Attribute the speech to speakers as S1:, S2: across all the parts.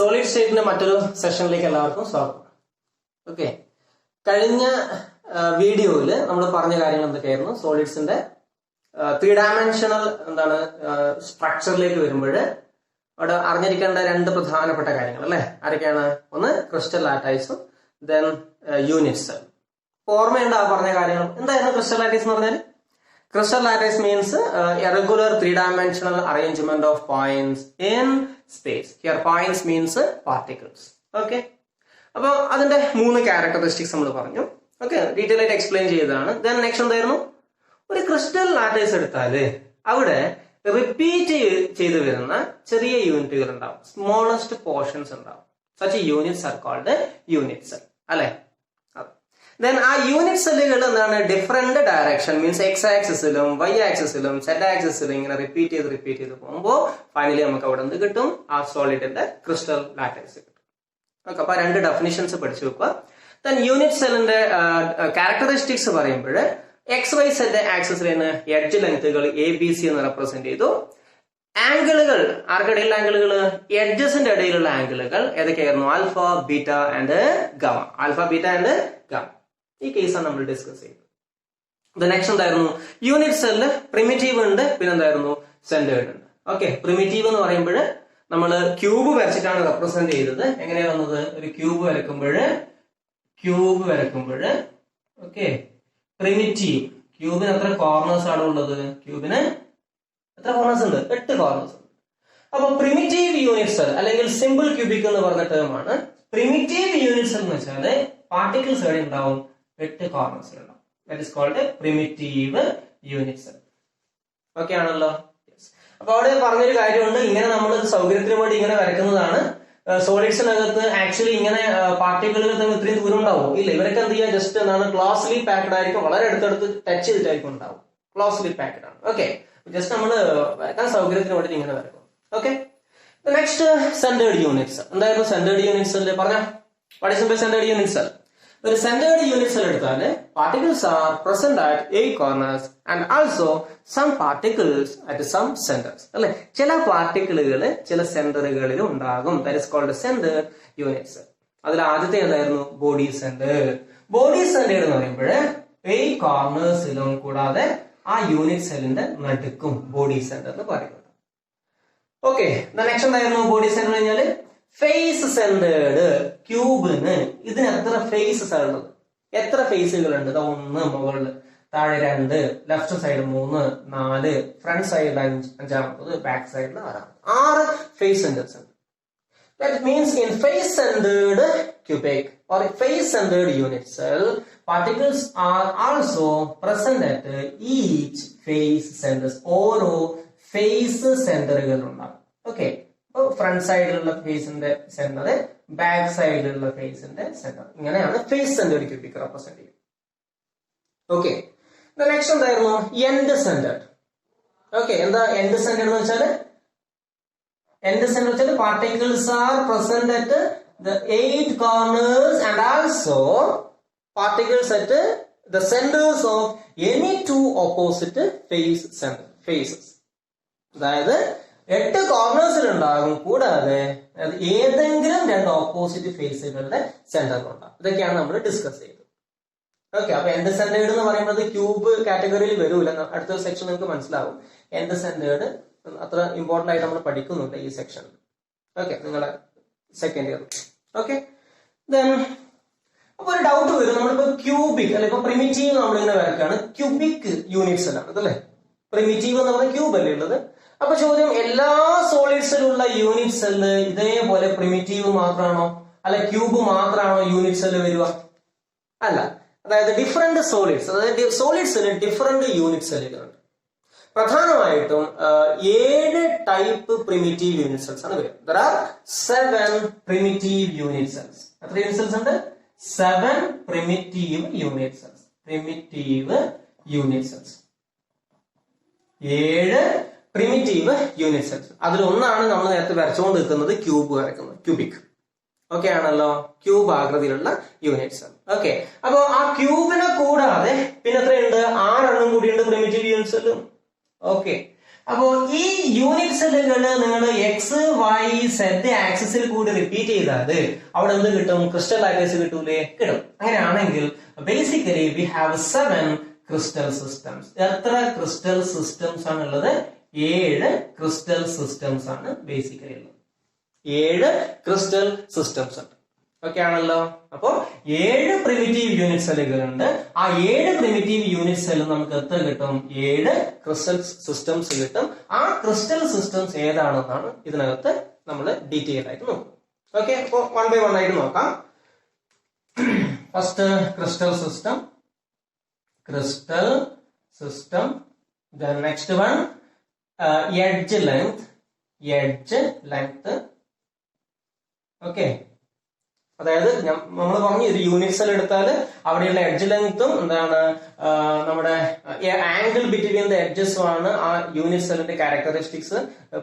S1: Solid സ്റ്റേറ്റിന്റെ മറ്റൊരു സെഷനിലേക്ക് എല്ലാവർക്കും സ്വാഗതം. ഓക്കെ, കഴിഞ്ഞ വീഡിയോയിൽ നമ്മൾ പറഞ്ഞ കാര്യങ്ങൾ എന്തൊക്കെയായിരുന്നു? സോളിഡ്സിന്റെ 3 ഡയമെൻഷണൽ സ്ട്രക്ചറിലേക്ക് വരുമ്പോൾ അവിടെ അറിഞ്ഞിരിക്കേണ്ട 2 പ്രധാനപ്പെട്ട കാര്യങ്ങൾ അല്ലെ? ആരൊക്കെയാണ്? ഒന്ന് ക്രിസ്റ്റൽ ലാറ്റൈസും ദെൻ യൂണിറ്റ് സെൽ. ഓർമ്മയുണ്ട് ആ പറഞ്ഞ കാര്യങ്ങൾ? എന്തായിരുന്നു ക്രിസ്റ്റൽ ലാറ്റൈസ് എന്ന് പറഞ്ഞാൽ? Crystal lattice means a regular 3-dimensional arrangement of points in space. Here points means particles. Okay. അപ്പോൾ അതിന്റെ 3 ക്യാരക്ടറിസ്റ്റിക്സ് നമ്മൾ പറഞ്ഞു. ഓക്കെ, ഡീറ്റെയിൽ ആയിട്ട് എക്സ്പ്ലെയിൻ ചെയ്തതാണ്. ദെൻ നെക്സ്റ്റ് എന്തായിരുന്നു? ഒരു ക്രിസ്റ്റൽ ലാറ്റൈസ് എടുത്താല് അവിടെ റിപ്പീറ്റ് ചെയ്ത് വരുന്ന ചെറിയ യൂണിറ്റുകൾ ഉണ്ടാവും, സ്മോളസ്റ്റ് പോർഷൻസ് ഉണ്ടാവും. Such units are called unit cell അല്ലെ? Then ആ യൂണിറ്റ് സെല്ലുകൾ എന്താണ്? ഡിഫറെന്റ് ഡയറക്ഷൻ മീൻസ് എക്സ് ആക്സിസിലും വൈ ആക്സിസിലും സെഡ് ആക്സിസിലും ഇങ്ങനെ റിപ്പീറ്റ് ചെയ്ത് പോകുമ്പോൾ ഫൈനലി നമുക്ക് അവിടെ എന്ത് കിട്ടും? ആ സോളിഡിന്റെ ക്രിസ്റ്റൽ ലാറ്റൈസ് കിട്ടും. ഓക്കെ, അപ്പൊ 2 ഡെഫിനിഷൻസ് പഠിച്ചു വെക്കുക. ദെൻ യൂണിറ്റ് സെല്ലിന്റെ ക്യാരക്ടറിസ്റ്റിക്സ് പറയുമ്പോൾ എക്സ് വൈ സെഡ് ആക്സിസിന് എഡ്ജ് ലെങ്ത്തുകൾ ABC എന്ന് റെപ്രസെന്റ് ചെയ്തു. ആംഗിളുകൾ, ആർക്കിടയിലുള്ള ആംഗിളുകൾ? എഡ്ജസിന്റെ ഇടയിലുള്ള ആംഗിളുകൾ ഏതൊക്കെയായിരുന്നു? Alpha, beta and gamma. Alpha, beta and gamma. ഈ കേസാണ് നമ്മൾ ഡിസ്കസ് ചെയ്തത്. നെക്സ്റ്റ് എന്തായിരുന്നു? യൂണിറ്റ് സെല്ല് പ്രിമിറ്റീവ് ഉണ്ട്, പിന്നെ എന്തായിരുന്നു? സെന്റേർഡ് ഉണ്ട്. ഓക്കെ, പ്രിമിറ്റീവ് എന്ന് പറയുമ്പോൾ നമ്മൾ ക്യൂബ് വരച്ചിട്ടാണ് റെപ്രസെന്റ് ചെയ്തത്. എങ്ങനെയാ വന്നത്? ഒരു ക്യൂബ് വരക്കുമ്പോൾ ഓക്കെ, പ്രിമിറ്റീവ്. ക്യൂബിന് എത്ര കോർണേഴ്സ് ആണ് ഉള്ളത്? ക്യൂബിന് എത്ര കോർണേഴ്സ് ഉണ്ട്? 8 കോർണേഴ്സ് ഉണ്ട്. അപ്പൊ പ്രിമിറ്റീവ് യൂണിറ്റ് സെൽ അല്ലെങ്കിൽ സിമ്പിൾ ക്യൂബിക് എന്ന് പറഞ്ഞ ടേമാണ്. പ്രിമിറ്റീവ് യൂണിറ്റ് സെൽ എന്ന് വെച്ചാല് പാർട്ടിക്കിൾസ് എവിടെ ഉണ്ടാവും? 8 കോർണേഴ്സ് ഉണ്ടാവും. That is called primitive unit cell. Okay ആണല്ലോ? അപ്പൊ അവിടെ പറഞ്ഞൊരു കാര്യമുണ്ട്, ഇങ്ങനെ നമ്മൾ സൗകര്യത്തിന് വേണ്ടി ഇങ്ങനെ വരയ്ക്കുന്നതാണ്. സോളിഡ്സിനകത്ത് ആക്ച്വലി ഇങ്ങനെ പാർട്ടിക്കിളുകൾ ഇത്രയും ദൂരം ഉണ്ടാവും ഇല്ല. ഇവരൊക്കെ എന്ത് ചെയ്യുക? ജസ്റ്റ് എന്താണ്, ക്ലോസ്ലി പാക്ഡ് ആയിരിക്കും, വളരെ അടുത്തടുത്ത് ടച്ച് ചെയ്തിട്ടായിരിക്കും ഉണ്ടാവും. ക്ലോസ്ലി പാക്ഡ് ആണ്. ഓക്കെ, ജസ്റ്റ് നമ്മൾ വരക്കാൻ സൗകര്യത്തിന് വേണ്ടി ഇങ്ങനെ വരക്കും. Okay, next centred unit cell. എന്തായിരുന്നു സെന്റേർഡ് യൂണിറ്റ് സെൽ? പറഞ്ഞ what is centred unit cell? ഒരു സെന്റേർഡ് യൂണിറ്റ് സെൽ എടുത്താൽ particles are present at 8 corners and also some particles at some centres അല്ലെ? ചില പാർട്ടിക്കിളുകൾ ചില സെന്ററുകളിലും ഉണ്ടാകും. That is called centred unit cell. അതിൽ ആദ്യത്തെ ഏതായിരുന്നു? Body centre. ബോഡി സെന്റർ എന്ന് പറയുമ്പോൾ 8 കോർണേഴ്സിലും കൂടാതെ ആ യൂണിറ്റ് സെല്ലിന്റെ നടുക്കും ബോഡി സെന്റർ എന്ന് പറയുന്നത്. ഓക്കെ, നെക്സ്റ്റ് എന്തായിരുന്നു? ബോഡി സെന്റർ കഴിഞ്ഞാല് ഫേസ് സെന്റേർഡ്. ക്യൂബിന് ഇതിന് എത്ര ഫേസസ് ആണ് ഉള്ളത്? എത്ര ഫേസുകൾ ഉണ്ട്? 1 മുകളിൽ, താഴെ 2, ലെഫ്റ്റ് സൈഡ് 3, 4, ഫ്രണ്ട് സൈഡിൽ 5, ബാക്ക് സൈഡിൽ 6 ഫേസ് സെന്റേഴ്സ് ഉണ്ട്. That means in face-centered cubic or face-centered unit cell, particles are also present at each face centers. ഓരോ ഫേസ് സെന്ററുകൾ ഉണ്ടാകും. ഓക്കെ, ഫ്രണ്ട് സൈഡിലുള്ള ഫേസിന്റെ സെന്റർ, ബാക്ക് സൈഡിലുള്ള ഫേസിന്റെ സെന്റർ, ഇങ്ങനെയാണ് ഫേസ് സെന്റേർഡ് ക്യൂബിക് റെപ്രസെന്റ് ചെയ്യുന്നത്. ഓക്കെ, നെക്സ്റ്റ് എന്തായിരുന്നു? End centred. Okay, എന്താ end centred എന്ന് വെച്ചാല്? End center വെച്ചാൽ particles are present at the 8 corners and also particles at the centers of any 2 opposite faces. അതായത് 8 കോർണേഴ്സിൽ ഉണ്ടാകും, കൂടാതെ ഏതെങ്കിലും 2 ഓപ്പോസിറ്റ് ഫേസുകളുടെ സെന്ററിലുണ്ടാകും. ഇതൊക്കെയാണ് നമ്മൾ ഡിസ്കസ് ചെയ്തത്. ഓക്കെ, അപ്പൊ എൻഡ് സെന്റേർഡ് എന്ന് പറയുന്നത് ക്യൂബ് കാറ്റഗറിയിൽ വരൂല. അടുത്ത സെക്ഷൻ നിങ്ങൾക്ക് മനസ്സിലാവും. എൻഡ് സെന്റേർഡ് അത്ര ഇമ്പോർട്ടന്റ് ആയിട്ട് നമ്മൾ പഠിക്കുന്നുണ്ട് ഈ സെക്ഷനിൽ. ഓക്കെ, നിങ്ങളെ സെക്കൻഡ് ഇയർ. ഓക്കെ, ദെൻ അപ്പൊ ഒരു ഡൗട്ട് വരും. നമ്മളിപ്പോ ക്യൂബിക് അല്ലെ, ഇപ്പൊ പ്രിമിറ്റീവ് നമ്മളിങ്ങനെ വരക്കാണ്, ക്യൂബിക് യൂണിറ്റ് സെൽ ആണ് അതല്ലേ? പ്രിമിറ്റീവ് എന്ന് പറഞ്ഞാൽ ക്യൂബ് അല്ലേ ഉള്ളത്? അപ്പൊ ചോദ്യം, എല്ലാ സോളിഡ്സിലുള്ള യൂണിറ്റ് സെല്ല് ഇതേപോലെ പ്രിമിറ്റീവ് മാത്രമാണോ അല്ല ക്യൂബ് മാത്രമാണോ യൂണിറ്റ് സെല്ല് വരിക? അല്ല. അതായത് ഡിഫറെന്റ് സോളിഡ്സ്, അതായത് സോളിഡ്സിന് ഡിഫറെന്റ് യൂണിറ്റ് സെല്ലുകളുണ്ട്. പ്രധാനമായിട്ടും 7 ടൈപ്പ് പ്രിമിറ്റീവ് യൂണിറ്റ് സെൽസ് ആണ് വരിക. There are 7 primitive unit cells. എത്ര യൂണിറ്റ് സെൽസ് ഉണ്ട്? 7 primitive unit cells. Primitive unit cells. 7 primitive unit cells. അതിൽ ഒന്നാണ് നമ്മൾ നേരത്തെ വരച്ചുകൊണ്ട് നിൽക്കുന്നത്, ക്യൂബ് വരക്കുന്നത്, ക്യൂബിക്. ഓക്കെ ആണല്ലോ? ക്യൂബ് ആകൃതിയിലുള്ള യൂണിറ്റ് സെൽ. ഓക്കെ, അപ്പൊ ആ ക്യൂബിനെ കൂടാതെ പിന്നെ എത്രയുണ്ട്? 6 കൂടിയുണ്ട് പ്രിമിറ്റീവ് യൂണിറ്റ് സെല്ലും. ഓക്കെ, അപ്പോൾ ഈ യൂണിറ്റ് സെല്ലുകൾ നിങ്ങൾ എക്സ് വൈ സെഡ് ആക്സിസിൽ കൂടി റിപ്പീറ്റ് ചെയ്താൽ അവിടെ എന്ത് കിട്ടും? ക്രിസ്റ്റൽ ലാറ്റേഴ്സ് കിട്ടൂലേ? കിട്ടും. അങ്ങനെയാണെങ്കിൽ basically we have 7 crystal systems. എത്ര ക്രിസ്റ്റൽ സിസ്റ്റംസ് ആണ് ഉള്ളത്? 7 ക്രിസ്റ്റൽ സിസ്റ്റംസ് ആണ് ബേസിക്കലി ഉള്ളത്. 7 ക്രിസ്റ്റൽ സിസ്റ്റംസ് ഉണ്ട്. ഓക്കെ ആണല്ലോ. അപ്പോ 7 പ്രിമിറ്റീവ് യൂണിറ്റ് സെല്ലുകൾ ഉണ്ട്. ആ 7 പ്രിമിറ്റീവ് യൂണിറ്റ് സെല്ല് നമുക്ക് എത്ര കിട്ടും? 7 ക്രിസ്റ്റൽ സിസ്റ്റംസ് കിട്ടും. ആ ക്രിസ്റ്റൽ സിസ്റ്റംസ് ഏതാണെന്നാണ് ഇതിനകത്ത് നമ്മൾ ഡീറ്റെയിൽ ആയിട്ട് നോക്കും. ഓക്കെ, അപ്പോ 1 by 1 ആയിട്ട് നോക്കാം. First crystal system, then next one edge length. Okay, അതായത് നമ്മൾ പറഞ്ഞു ഒരു യൂണിറ്റ് സെൽ എടുത്താൽ അവിടെയുള്ള എഡ്ജ് ലെങ്ത്തും എന്താണ് നമ്മുടെ ആംഗിൾ ബിറ്റ്വീൻ ദ എഡ്ജസും ആണ് ആ യൂണിറ്റ് സെല്ലിന്റെ ക്യാരക്ടറിസ്റ്റിക്സ്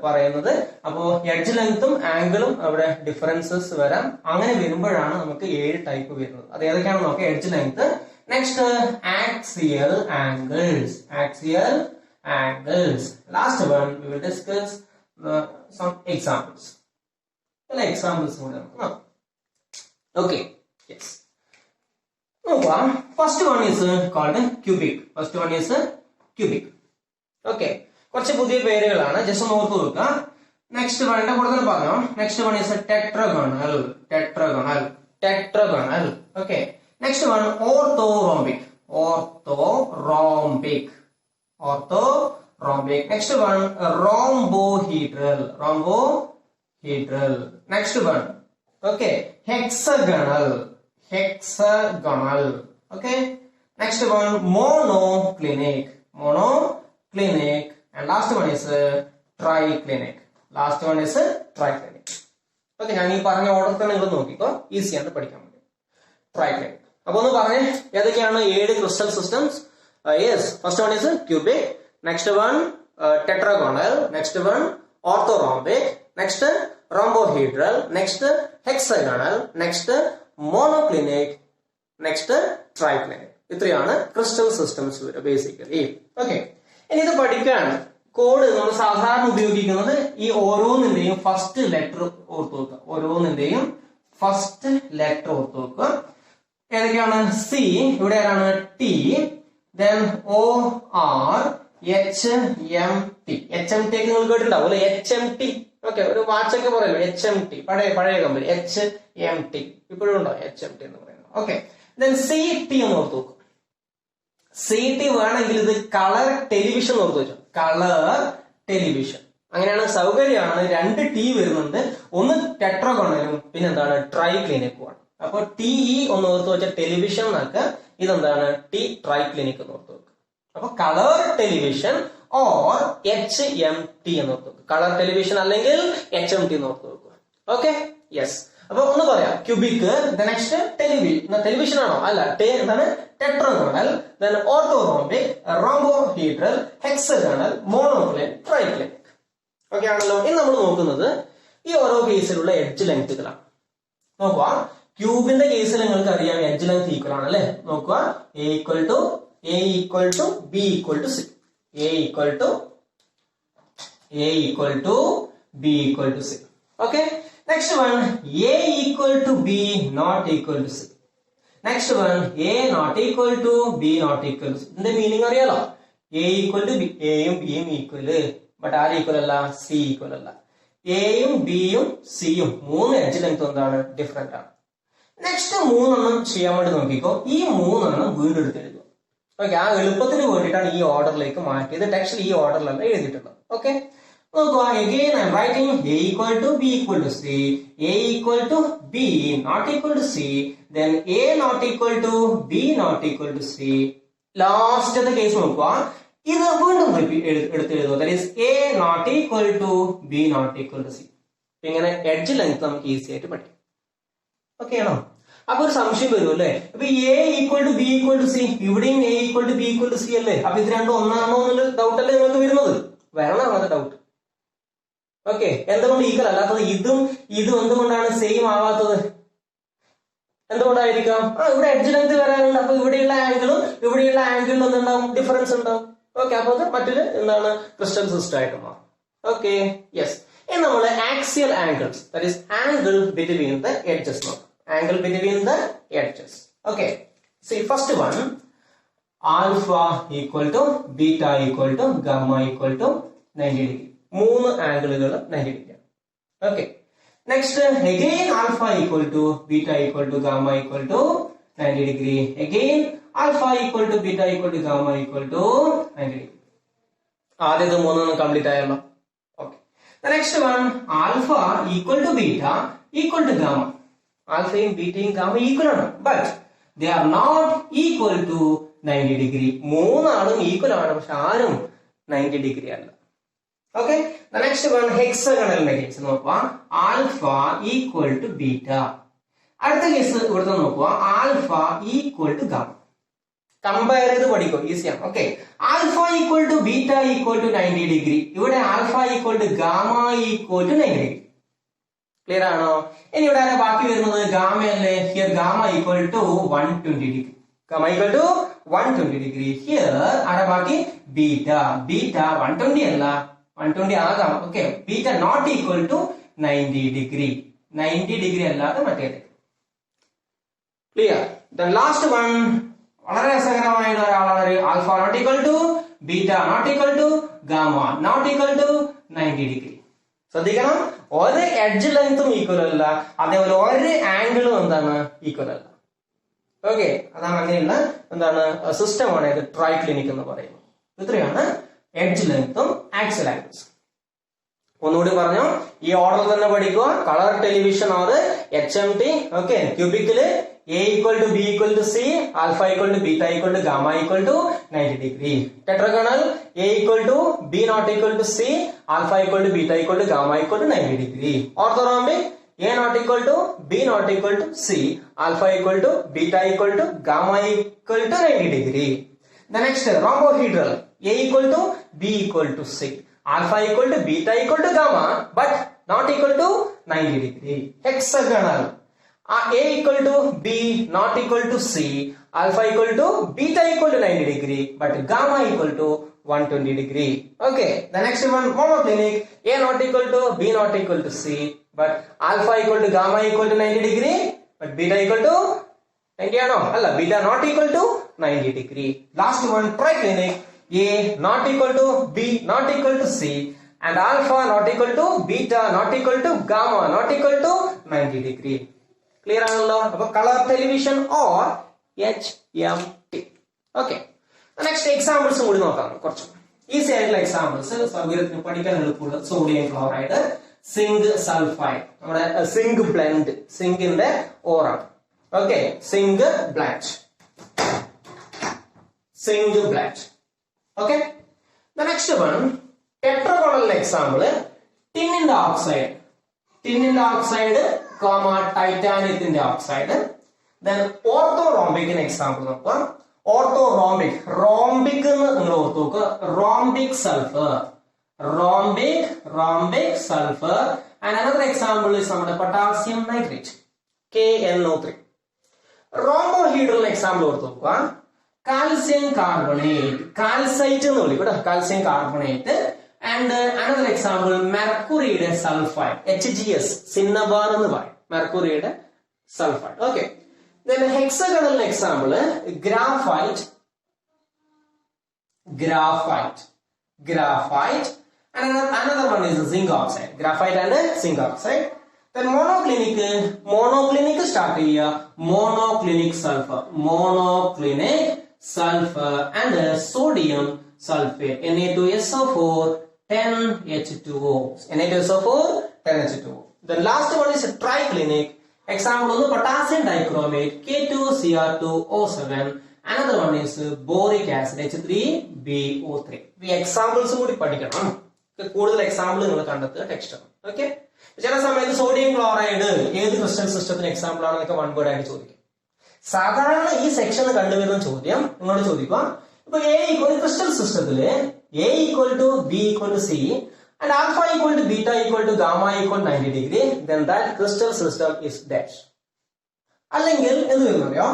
S1: പറയുന്നത്. അപ്പോ എഡ്ജ് ലെങ്ത്തും ആംഗിളും അവിടെ ഡിഫറൻസസ് വരാം. അങ്ങനെ വരുമ്പോഴാണ് നമുക്ക് 7 ടൈപ്പ് വരുന്നത്. അത് ഏതൊക്കെയാണെന്ന് നോക്കാം. Edge length, next axial angles. Last one we will discuss some examples. ചില എക്സാമ്പിൾസ് കൂടെ നമുക്ക് നോക്കാം. Okay, yes. First one is called cubic. Okay. കുറച്ച് പുതിയ പേരുകളാണ്, ജസ്റ്റ് ഒന്ന് ഓർത്ത് വെക്കുക. നെക്സ്റ്റ് വൺ കൂടെ തന്നെ പറഞ്ഞോ. Next one is tetragonal. Okay. Next one orthorhombic. Next one rhombohedral. Next one, okay, hexagonal. Okay. Next one monoclinic. And last one is triclinic. Okay, ഞാൻ ഈ പറഞ്ഞ ഓർഡർ തന്നെ നിങ്ങൾ നോക്കിക്കോ, ഈസി ആണ് പഠിക്കാൻ വേണ്ടി. ട്രൈക്ലിനിക്. അപ്പൊ ഒന്ന് പറഞ്ഞേ ഏതൊക്കെയാണ് 7 crystal systems? Yes, first one is cubic, next one tetragonal, next one orthorhombic, next rhombohedral, next hexagonal, next monoclinic, next triclinic. ഇത്രയാണ് ക്രിസ്റ്റൽ സിസ്റ്റംസ് ബേസിക്കലി. ഓക്കെ, ഇനി ഇത് പഠിക്കാൻ കോഡ് നമ്മൾ സാധാരണ ഉപയോഗിക്കുന്നത് ഈ ഓരോന്നിന്റെയും ഫസ്റ്റ് ലെറ്റർ ഓർത്ത് വെക്കുക. ഏതൊക്കെയാണ്? സി, ഇവിടെ ആരാണ്? T, then OR, HMT. HMT നിങ്ങൾ കേട്ടിട്ടുണ്ടാവും അല്ലെ? HMT. ഓക്കെ, ഒരു വാച്ചൊക്കെ പറയല്ലോ HMT, പഴയ കമ്പനി HMT. ഇപ്പോഴും ഉണ്ടോ HMT എന്ന് പറയുന്നത്? ഓക്കെ, then CT എന്ന് ഓർത്ത് വെക്കും. CT വേണമെങ്കിൽ ഇത് കളർ ടെലിവിഷൻ ഓർത്ത് വെച്ചോ. കളർ ടെലിവിഷൻ അങ്ങനെയാണ് സൗകര്യമാണ്. 2 T വരുന്നുണ്ട്, ഒന്ന് ടെട്രാഗോണലും പിന്നെ എന്താണ് ട്രൈക്ലിനിക്കുമാണ്. അപ്പൊ TE ഒന്ന് ഓർത്ത് വെച്ച ടെലിവിഷൻ എന്നൊക്കെ, ഇതെന്താണ് ടി ട്രൈക്ലിനിക് എന്ന് ഓർത്ത് വെക്കുക. അപ്പൊ കളർ ടെലിവിഷൻ ഓർ HMT എന്ന് ഓർത്ത് വെക്കുക. കളർ ടെലിവിഷൻ അല്ലെങ്കിൽ HMT എന്ന് ഓർത്ത് വെക്കുക. Okay, yes. അപ്പൊ ഒന്ന് പറയാം. ക്യൂബിക്, നെക്സ്റ്റ് ടെലിവിഷൻ ആണോ? അല്ല, എന്താണ്? ടെട്രാഗോണൽ, then orthorhombic, rhombohedral, hexagonal, monoclinic, triclinic. Okay ആണല്ലോ. ഇനി നമ്മൾ നോക്കുന്നത് ഈ ഓരോ കേസിലുള്ള എഡ്ജ് ലെങ്ത്തുകളാണ്. നോക്കുക, ക്യൂബിന്റെ കേസിൽ നിങ്ങൾക്ക് അറിയാം എഡ്ജ് ലെങ്ത് ഈക്വൽ ആണ് അല്ലെ? നോക്കുക, A equal to B equal to C. A equal to C. Okay. Next one, A equal to B not equal to C. Next one, A not equal to B not equal to C. ഇതിന്റെ meaning അറിയാലോ? A equal to B, A യും B യും equal, but ആര് equal അല്ല? C equal അല്ല. A യും B യും C യും 3 എഡ്ജ് ലെങ്ത് എന്താണ്? ഡിഫറെന്റ് ആണ്. നെക്സ്റ്റ് 3 ചെയ്യാൻ വേണ്ടി നോക്കിക്കോ. ഈ 3 വീണ്ടും എടുത്തെഴുതുക. ഓക്കെ, ആ എളുപ്പത്തിന് വേണ്ടിയിട്ടാണ് ഈ ഓർഡറിലേക്ക് മാറ്റിയത്. ടെക്സ്റ്റിൽ ഈ ഓർഡറിലല്ല എഴുതിയിട്ടുള്ളത്. ഓക്കെ, നോക്കുക. Again I am writing A equal to B equal to C, A equal to B not equal to C, then A not equal to B not equal to C. ലാസ്റ്റത്തെ കേസ് നോക്കുക, ഇത് വീണ്ടും എടുത്തെഴുതുക. That is A not equal to B not equal to C. ഇങ്ങനെ edge length നമുക്ക് easy ആയിട്ട് പഠിക്കാം. Okay ആണോ? അപ്പൊ ഒരു സംശയം വരും അല്ലേ? അപ്പൊ A equal to B equal to C, ഇവിടെയും A equal to B equal to C അല്ലേ? അപ്പൊ ഇത് രണ്ടും ഒന്നാണോ എന്നുള്ള ഡൗട്ട് അല്ലേ നിങ്ങൾക്ക് വരുന്നത്? വരണം അത് ഡൗട്ട്. ഓക്കെ, എന്തുകൊണ്ട് ഈക്വൽ അല്ലാത്തത്? ഇതും എന്തുകൊണ്ടാണ് സെയിം ആവാത്തത്? എന്തുകൊണ്ടായിരിക്കാം? ഇവിടെ എഡ്ജ് ലെങ്ത് വരാനുണ്ട്. അപ്പൊ ഇവിടെയുള്ള ആംഗിളും എന്തുണ്ടാവും? ഡിഫറൻസ് ഉണ്ടാവും. ഓക്കെ, അപ്പൊ അത് മറ്റൊരു എന്താണ് ക്രിസ്റ്റൽ സിസ്റ്റം ആയിട്ട് മാറും. Okay, yes. ഇനി നമ്മൾ axial angles, that is angle between the edges നോക്കാം. Angle between the edges. Okay, see first one, alpha equal to beta equal to gamma equal to 90 degree. 3 ആംഗിളുകൾ 90 degree. Okay, next again alpha equal to beta equal to gamma equal to 90 degree. Again alpha equal to beta equal to gamma equal to 90 degree. ആദ്യത്തെ 3 complete ആയല്ലോ. Okay, next one, alpha equal to beta equal to gamma. ആൽഫയും ബീറ്റയും gamma equal ആണ്, but they are not equal to 90 degree. 3 ആളും equal ആണ്, പക്ഷെ ആരും 90 degree അല്ല. ഓക്കെ, നെക്സ്റ്റ് വൺ, ഹെക്സഗണലിന്റെ കേസ് നോക്കുക. Alpha equal to beta. അടുത്ത കേസ് ഇവിടുത്തെ നോക്കുക, alpha equal to gamma. Compare ചെയ്ത് പഠിക്കും, ഈസിയാണ്. Okay, alpha equal to beta equal to 90 degree. ഇവിടെ alpha equal to gamma equal to 90 degree. Clear ആണോ? ഇനി ഇവിടെ ആരാ ബാക്കി വരുന്നത്? ഗാമ അല്ലേ? Here gamma equal to 120 degree. Gamma equal to 120 degree. ഹിയർ ആരാ ബാക്കി? ബീറ്റ. ബീറ്റ 120 അല്ല, 120 ആകാം. Okay, beta not equal to 90 degree. 90 degree അല്ലാതെ മറ്റേത്. ക്ലിയർ? ദെൻ ലാസ്റ്റ് വൺ, വളരെ രസകരമായ ഒരാളാണ്. Alpha not equal to beta not equal to gamma not equal to 90 degree. ശ്രദ്ധിക്കണം, ഒരു എഡ്ജ് ലെങ്തും ഈക്വൽ അല്ല, അതേപോലെ ഒരു ആംഗിളും എന്താണ് ഈക്വൽ അല്ല. ഓക്കെ, അതാണ് അങ്ങനെയുള്ള എന്താണ് സിസ്റ്റമാണ് ഇത് ട്രൈക്ലിനിക് എന്ന് പറയുന്നത്. ഇത്രയാണ് എഡ്ജ് ലെങ്തും ആക്സിയൽ ആംഗിൾസ്. ഒന്നുകൂടി പറഞ്ഞു, ഈ ഓർഡർ തന്നെ പഠിക്കുക. Colour television or HMT. Okay, ക്യൂബിക്കില് A equal to B equal to C, alpha equal to beta equal to gamma equal to 90 degree. Tetragonal, A equal to B not equal to C, alpha equal to beta equal to gamma equal to 90 degree. Orthorhombic, A not equal to B not equal to C, alpha equal to beta equal to gamma equal to 90 degree. The next, rhombohedral, A equal to B equal to C, alpha equal to beta equal to gamma but not equal to 90 degree. Hexagonal, A equal to B not equal to C, alpha equal to beta equal to 90 degree but gamma equal to 120 degree. Okay, the next one, monoclinic, A not equal to B not equal to C but alpha equal to gamma equal to 90 degree but beta equal to 90 ano alla beta not equal to 90 degree. Last one, triclinic, A not equal to B not equal to C and alpha not equal to beta not equal to gamma not equal to 90 degree. Clear ആണല്ലോ? അപ്പൊ colour television or HMT. Okay, next എക്സാമ്പിൾസും കൂടി നോക്കാം. കുറച്ച് easy ആയിട്ടുള്ള examples, സൗകര്യത്തിന് പഠിക്കാൻ എളുപ്പമുള്ള. സോഡിയം ക്ലോറൈഡ്, സിങ്ക് സൾഫൈഡ്, നമ്മുടെ സിങ്ക് ബ്ലെൻഡ്, സിങ്കിന്റെ ഓറാണ്. Okay, zinc blende, zinc blende. Okay, next one, tetragonal example, ടിന്നിന്റെ ഓക്സൈഡ്, ടിന്നിന്റെ ഓക്സൈഡ് കോമ ടൈറ്റാനിയത്തിന്റെ ഓക്സൈഡ്. ദെൻ ഓർത്തോറോംബിക്കിന് എക്സാമ്പിൾ നോക്കാം. ഓർത്തോറോംബിക്, റോംബിക് എന്ന് നിങ്ങൾ ഓർത്ത് നോക്കുക. Rhombic sulphur, rhombic sulphur. And another example is നമ്മുടെ potassium nitrate, KNO3. Rhombohedral example ഓർത്ത് നോക്കുക. കാൽസ്യം കാർബണേറ്റ്, കാൽസൈറ്റ് എന്ന് വിളിക്കും കേട്ടോ, calcium carbonate. And another example, mercuryയുടെ sulfide, HGS, cinnabar എന്ന് പറയും, mercuryയുടെ sulfide. Okay, then hexagonal example, graphite, and another one is zinc oxide, graphite and zinc oxide. Then monoclinic start ചെയ്യുക, monoclinic sulfur and sodium sulfate, Na2SO4 10H2O, Na2SO4 10H2O. The last one is a triclinic. Example of potassium dichromate, K2Cr2O7. Another one is boric acid, H3BO3. ഈ examples കൂടി പഠിക്കണം. കൂടുതൽ example നിങ്ങൾ കണ്ടെത്തുക text. Okay, ചില സമയത്ത് sodium chloride ഏത് crystal സിസ്റ്റത്തിന് എക്സാമ്പിൾ ആണെന്നൊക്കെ വൺ വേർഡ് ആയിട്ട് ചോദിക്കും. സാധാരണ ഈ സെക്ഷന് കണ്ടുവരുന്ന ചോദ്യം നിങ്ങൾ ചോദിക്കുക. ഇപ്പൊ A ഈക്വൽ ക്രിസ്റ്റൽ സിസ്റ്റത്തില് A equal to B equal to C and alpha equal to beta equal to gamma equal 90 degree, then that crystal system is dash. അല്ലെങ്കിൽ എന്ത് വരുന്നറിയോ,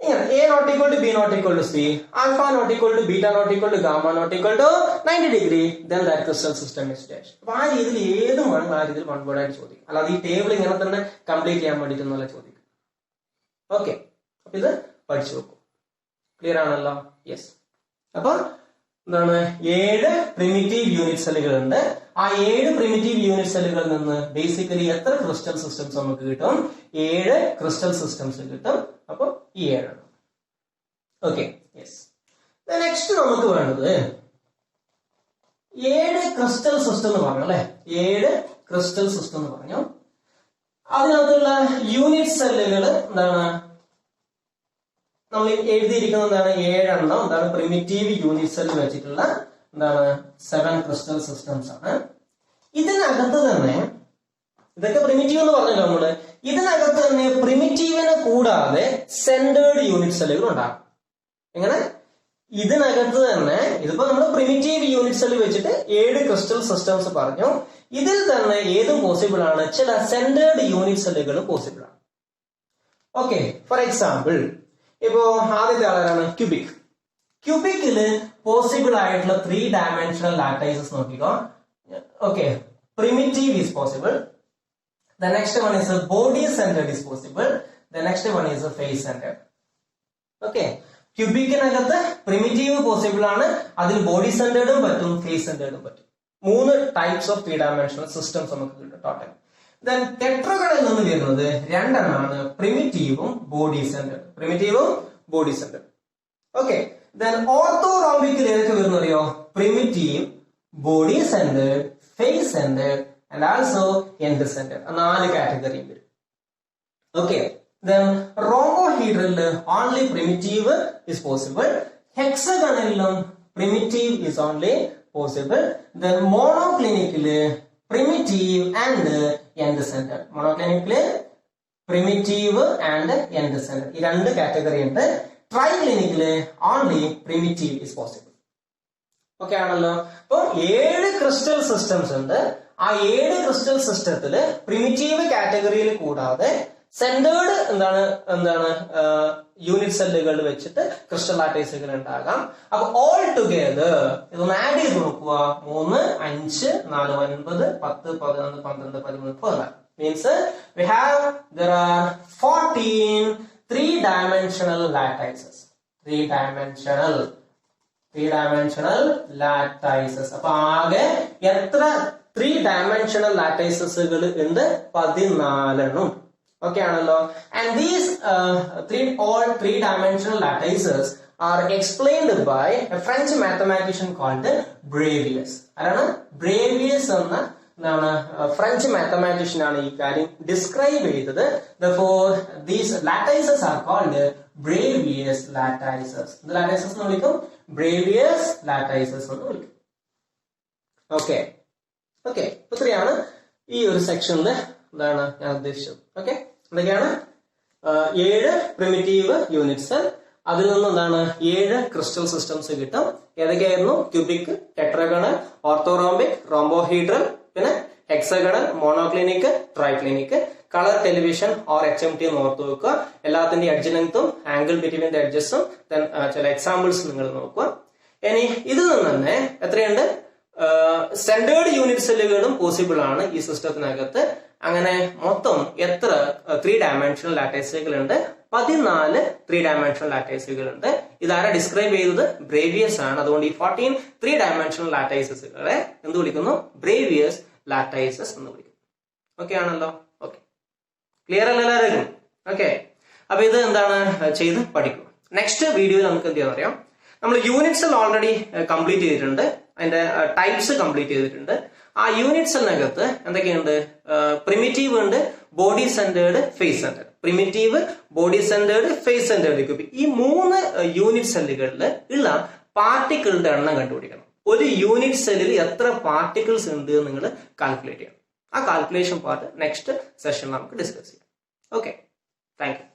S1: A not equal to B not equal to C, alpha not equal to beta not equal to gamma not equal to 90 degree, then that crystal system is dash. അപ്പോൾ ആ രീതിയിൽ ഏതും വേണം ആ രീതിയിൽ one word ആയിട്ട് ചോദിക്കും. അല്ലാതെ ഈ ടേബിൾ ഇങ്ങനെ തന്നെ കംപ്ലീറ്റ് ചെയ്യാൻ വേണ്ടിയിട്ടൊന്നുമല്ല ചോദിക്കും. ഓക്കെ, അപ്പൊ ഇത് പഠിച്ചു വെക്കും. ക്ലിയർ ആണല്ലോ? യെസ്. അപ്പൊ എന്താണ് 7 പ്രിമിറ്റീവ് യൂണിറ്റ് സെല്ലുകൾ ഉണ്ട്. ആ 7 പ്രിമിറ്റീവ് യൂണിറ്റ് സെല്ലുകളിൽ നിന്ന് ബേസിക്കലി എത്ര ക്രിസ്റ്റൽ സിസ്റ്റംസ് നമുക്ക് കിട്ടും? 7 ക്രിസ്റ്റൽ സിസ്റ്റംസ് കിട്ടും. അപ്പൊ ഈ 7. Okay, yes. നെക്സ്റ്റ് നമുക്ക് വേണ്ടത് 7 ക്രിസ്റ്റൽ സിസ്റ്റം എന്ന് പറഞ്ഞു അല്ലെ. 7 ക്രിസ്റ്റൽ സിസ്റ്റം എന്ന് പറഞ്ഞു. അതിനകത്തുള്ള യൂണിറ്റ് സെല്ലുകൾ എന്താണ് നമ്മൾ എഴുതിയിരിക്കുന്നത്? എന്താണ് 7 എണ്ണം എന്താണ് പ്രിമിറ്റീവ് യൂണിറ്റ് സെൽ വെച്ചിട്ടുള്ള എന്താണ് 7 ക്രിസ്റ്റൽ സിസ്റ്റംസ് ആണ്. ഇതിനകത്ത് തന്നെ ഇതൊക്കെ പ്രിമിറ്റീവ് എന്ന് പറഞ്ഞല്ലോ നമ്മള്. ഇതിനകത്ത് തന്നെ പ്രിമിറ്റീവിനെ കൂടാതെ സെന്റേർഡ് യൂണിറ്റ് സെല്ലുകൾ ഉണ്ടാകും. എങ്ങനെ? ഇതിനകത്ത് തന്നെ ഇതിപ്പോ നമ്മൾ പ്രിമിറ്റീവ് യൂണിറ്റ് സെൽ വെച്ചിട്ട് 7 ക്രിസ്റ്റൽ സിസ്റ്റംസ് പറഞ്ഞു. ഇതിൽ തന്നെ ഏതും പോസിബിൾ ആണ്, ചില സെന്റേർഡ് യൂണിറ്റ് സെല്ലുകൾ പോസിബിൾ ആണ്. ഓക്കെ, ഫോർ എക്സാമ്പിൾ ഇപ്പോ ആദ്യത്തെ ആളാണ് ക്യൂബിക്. ക്യൂബിക്കില് പോസിബിൾ ആയിട്ടുള്ള 3 ഡയമെൻഷണൽ ലാറ്റൈസസ് നോക്കിക്കോ. Okay, primitive is possible. The next one is a body centered is possible. The next one is a face centered. Okay, ക്യൂബിക്കിനകത്ത് പ്രിമിറ്റീവ് പോസിബിൾ ആണ്. അതിൽ ബോഡി സെന്റേർഡും പറ്റും, ഫേസ് സെന്റേർഡും പറ്റും. 3 ടൈപ്സ് ഓഫ് 3 ഡയമെൻഷണൽ സിസ്റ്റംസ് നമുക്ക് കിട്ടും total. Then ടെട്രകളിൽ നിന്ന് വരുന്നത് 2 എണ്ണമാണ്, പ്രിമിറ്റീവും ബോഡി സെന്റേർഡ്. പ്രിമിറ്റീവും ബോഡി സെന്റേർഡ്. ഓക്കെ, ദെൻ ഓർത്തോറോംബിക്കിൽ ഏതൊക്കെ വരുന്നറിയോ? Primitive, body centred, face centred and also end centered. 4 category വരും. ഓക്കെ, then rhombohedral only primitive is possible. Hexagonal primitive is only possible. Then monoclinical primitive and end centered. Monoclinical primitive and end centered. ഈ 2 category ഉണ്ട്. Triclinical only primitive is possible. Okay ആണല്ലോ? അപ്പൊ 7 crystal systems ഉണ്ട്. ആ 7 crystal സിസ്റ്റത്തില് primitive കാറ്റഗറിയിൽ കൂടാതെ centred എന്താണ് unit സെല്ലുകൾ വെച്ചിട്ട് ക്രിസ്റ്റൽ ലാറ്റൈസുകൾ ഉണ്ടാകാം. അപ്പൊ ഓൾ ടുഗെദർ ഇതൊന്ന് ആഡ് ചെയ്ത് നോക്കുക. 3, 5, 4, 9, 10, 11, 12, 13, 14 means there are 14 3-dimensional lattices. 3-dimensional lattices. അപ്പൊ ആകെ എത്ര 3-dimensional lattices ഉണ്ട്? 14. ഓക്കെ ആണല്ലോ? And these all 3-dimensional lattices are explained by a French mathematician called Bravais. ആരാണ്? Bravais എന്ന ഫ്രഞ്ച് മാത്തമാറ്റീഷ്യൻ ആണ് ഈ കാര്യം ഡിസ്ക്രൈബ് ചെയ്തത്. Therefore these lattices are called Bravais lattices. The lattices എന്ന് വിളിക്കും Bravais lattices എന്ന് വിളിക്കും. ഓക്കെ, ഇത്രയാണ് ഈ ഒരു സെക്ഷനിൽ എന്താണ് ഞാൻ ഉദ്ദേശിച്ചത്. ഓക്കെ, എന്തൊക്കെയാണ്? 7 പ്രിമിറ്റീവ് യൂണിറ്റ് സെൽ, അതിൽ നിന്ന് എന്താണ് 7 ക്രിസ്റ്റൽ സിസ്റ്റംസ് കിട്ടും. ഏതൊക്കെയായിരുന്നു? ക്യൂബിക്, ടെട്രഗണൽ, ഓർത്തോറോംബിക്, റോംബോഹീഡ്രൽ, പിന്നെ hexagonal, monoclinic, triclinic. Colour television or HMT എന്ന് ഓർത്ത് വെക്കുക. എല്ലാത്തിന്റെ എഡ്ജ് ലെങ്ത്തും ആംഗിൾ ബിറ്റ്വീൻ ദ എഡ്ജസും ചില എക്സാമ്പിൾസ് നിങ്ങൾ നോക്കുക. ഇനി ഇതിൽ നിന്ന് തന്നെ എത്രയുണ്ട്? സെന്റേർഡ് യൂണിറ്റ് സെല്ലുകളും പോസിബിൾ ആണ് ഈ സിസ്റ്റത്തിനകത്ത്. അങ്ങനെ മൊത്തം എത്ര 3-dimensional ലാറ്റൈസുകൾ ഉണ്ട്? 14 3-dimensional ലാറ്റൈസുകൾ ഉണ്ട്. ഇതാരാ ഡിസ്ക്രൈബ് ചെയ്തത്? ബ്രേവിയസ് ആണ്. അതുകൊണ്ട് ഈ 14 3-dimensional ലാറ്റൈസസുകളെ എന്ത് വിളിക്കുന്നു? ബ്രേവിയസ് ലാറ്റൈസസ് എന്ന് വിളിക്കുന്നു. ഓക്കെ ആണല്ലോ? ഓക്കെ, ക്ലിയർ അല്ല എല്ലാവർക്കും? ഓക്കെ, അപ്പൊ ഇത് എന്താണ് ചെയ്ത് പഠിക്കുക. നെക്സ്റ്റ് വീഡിയോയിൽ നമുക്ക് എന്ത് ചെയ്യാൻ അറിയാം? നമ്മൾ യൂണിറ്റ് സെൽ ഓൾറെഡി കംപ്ലീറ്റ് ചെയ്തിട്ടുണ്ട്, അതിന്റെ ടൈപ്സ് കംപ്ലീറ്റ് ചെയ്തിട്ടുണ്ട്. ആ യൂണിറ്റ് സെല്ലിനകത്ത് എന്തൊക്കെയുണ്ട്? പ്രിമിറ്റീവ് ഉണ്ട്, body centred, face centred. Primitive, body centred, face centred cubic. ഈ 3 യൂണിറ്റ് സെല്ലുകളിൽ ഉള്ള പാർട്ടിക്കിളുടെ എണ്ണം കണ്ടുപിടിക്കണം. ഒരു യൂണിറ്റ് സെല്ലിൽ എത്ര പാർട്ടിക്കിൾസ് ഉണ്ട് നിങ്ങൾ കാൽക്കുലേറ്റ് ചെയ്യണം. ആ കാൽക്കുലേഷൻ പാർട്ട് നെക്സ്റ്റ് സെഷനിൽ നമുക്ക് ഡിസ്കസ് ചെയ്യാം. Okay, thank you.